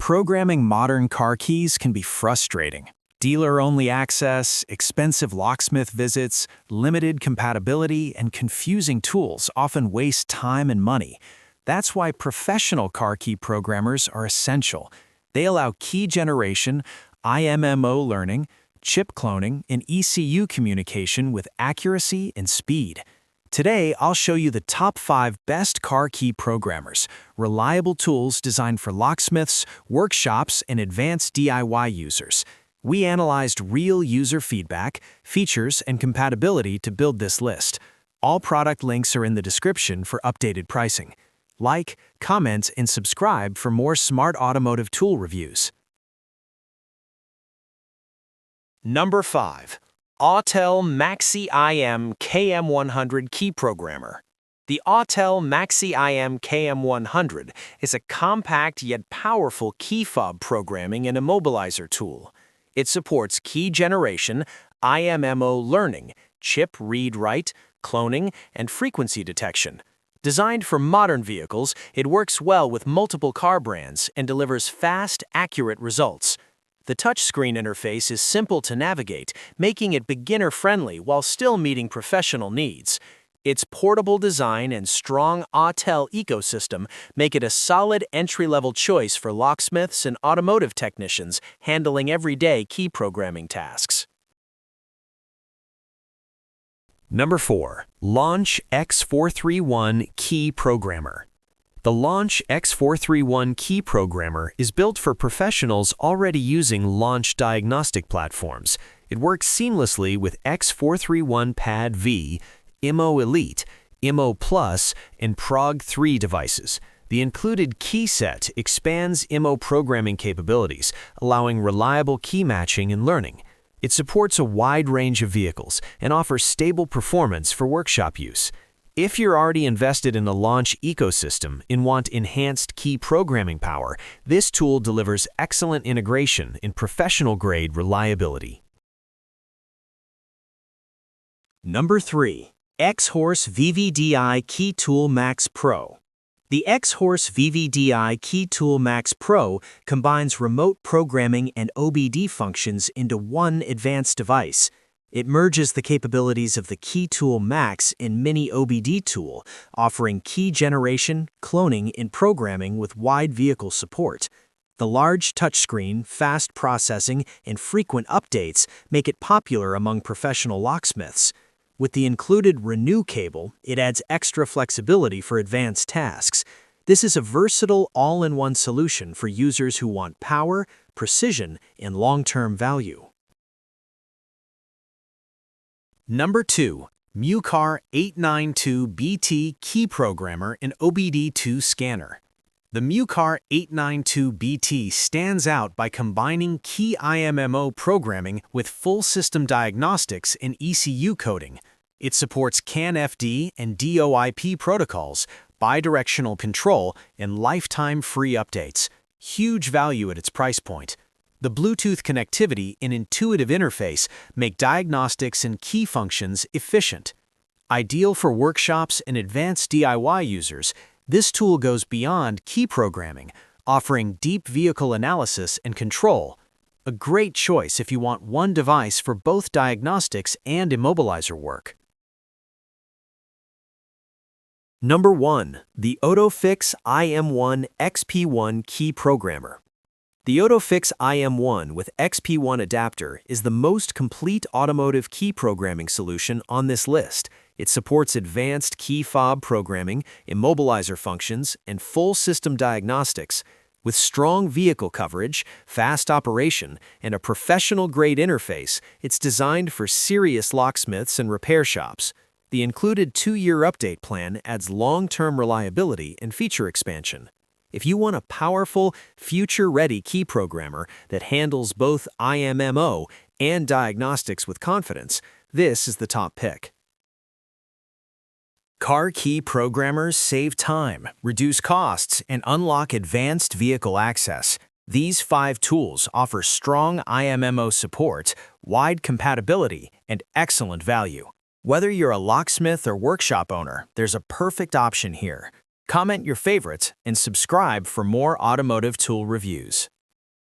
Programming modern car keys can be frustrating. Dealer-only access, expensive locksmith visits, limited compatibility, and confusing tools often waste time and money. That's why professional car key programmers are essential. They allow key generation, IMMO learning, chip cloning, and ECU communication with accuracy and speed. Today, I'll show you the top 5 best car key programmers, reliable tools designed for locksmiths, workshops, and advanced DIY users. We analyzed real user feedback, features, and compatibility to build this list. All product links are in the description for updated pricing. Like, comment, and subscribe for more smart automotive tool reviews. Number 5. Autel MaxiIM KM100 Key Programmer. The Autel MaxiIM KM100 is a compact yet powerful key fob programming and immobilizer tool. It supports key generation, IMMO learning, chip read-write, cloning, and frequency detection. Designed for modern vehicles, it works well with multiple car brands and delivers fast, accurate results. The touchscreen interface is simple to navigate, making it beginner-friendly while still meeting professional needs. Its portable design and strong Autel ecosystem make it a solid entry-level choice for locksmiths and automotive technicians handling everyday key programming tasks. Number 4. Launch X431 Key Programmer. The Launch X431 Key Programmer is built for professionals already using launch diagnostic platforms. It works seamlessly with X431 Pad V, IMMO Elite, IMMO Plus, and Prog 3 devices. The included key set expands IMMO programming capabilities, allowing reliable key matching and learning. It supports a wide range of vehicles and offers stable performance for workshop use. If you're already invested in a launch ecosystem and want enhanced key programming power, this tool delivers excellent integration and professional-grade reliability. Number 3. Xhorse VVDI Key Tool Max Pro. The Xhorse VVDI Key Tool Max Pro combines remote programming and OBD functions into one advanced device. It merges the capabilities of the Key Tool Max and Mini OBD tool, offering key generation, cloning, and programming with wide vehicle support. The large touchscreen, fast processing, and frequent updates make it popular among professional locksmiths. With the included Renew cable, it adds extra flexibility for advanced tasks. This is a versatile, all-in-one solution for users who want power, precision, and long-term value. Number 2. MUCAR 892BT Key Programmer and OBD2 Scanner. The MUCAR 892BT stands out by combining key IMMO programming with full system diagnostics and ECU coding. It supports CAN-FD and DOIP protocols, bidirectional control, and lifetime free updates. Huge value at its price point. The Bluetooth connectivity and intuitive interface make diagnostics and key functions efficient. Ideal for workshops and advanced DIY users, this tool goes beyond key programming, offering deep vehicle analysis and control. A great choice if you want one device for both diagnostics and immobilizer work. Number 1. The OTOFIX IM1 XP1 Key Programmer. The OTOFIX IM1 with XP1 adapter is the most complete automotive key programming solution on this list. It supports advanced key fob programming, immobilizer functions, and full system diagnostics. With strong vehicle coverage, fast operation, and a professional-grade interface, it's designed for serious locksmiths and repair shops. The included 2-year update plan adds long-term reliability and feature expansion. If you want a powerful, future-ready key programmer that handles both IMMO and diagnostics with confidence, this is the top pick. Car key programmers save time, reduce costs, and unlock advanced vehicle access. These 5 tools offer strong IMMO support, wide compatibility, and excellent value. Whether you're a locksmith or workshop owner, there's a perfect option here. Comment your favorites and subscribe for more automotive tool reviews.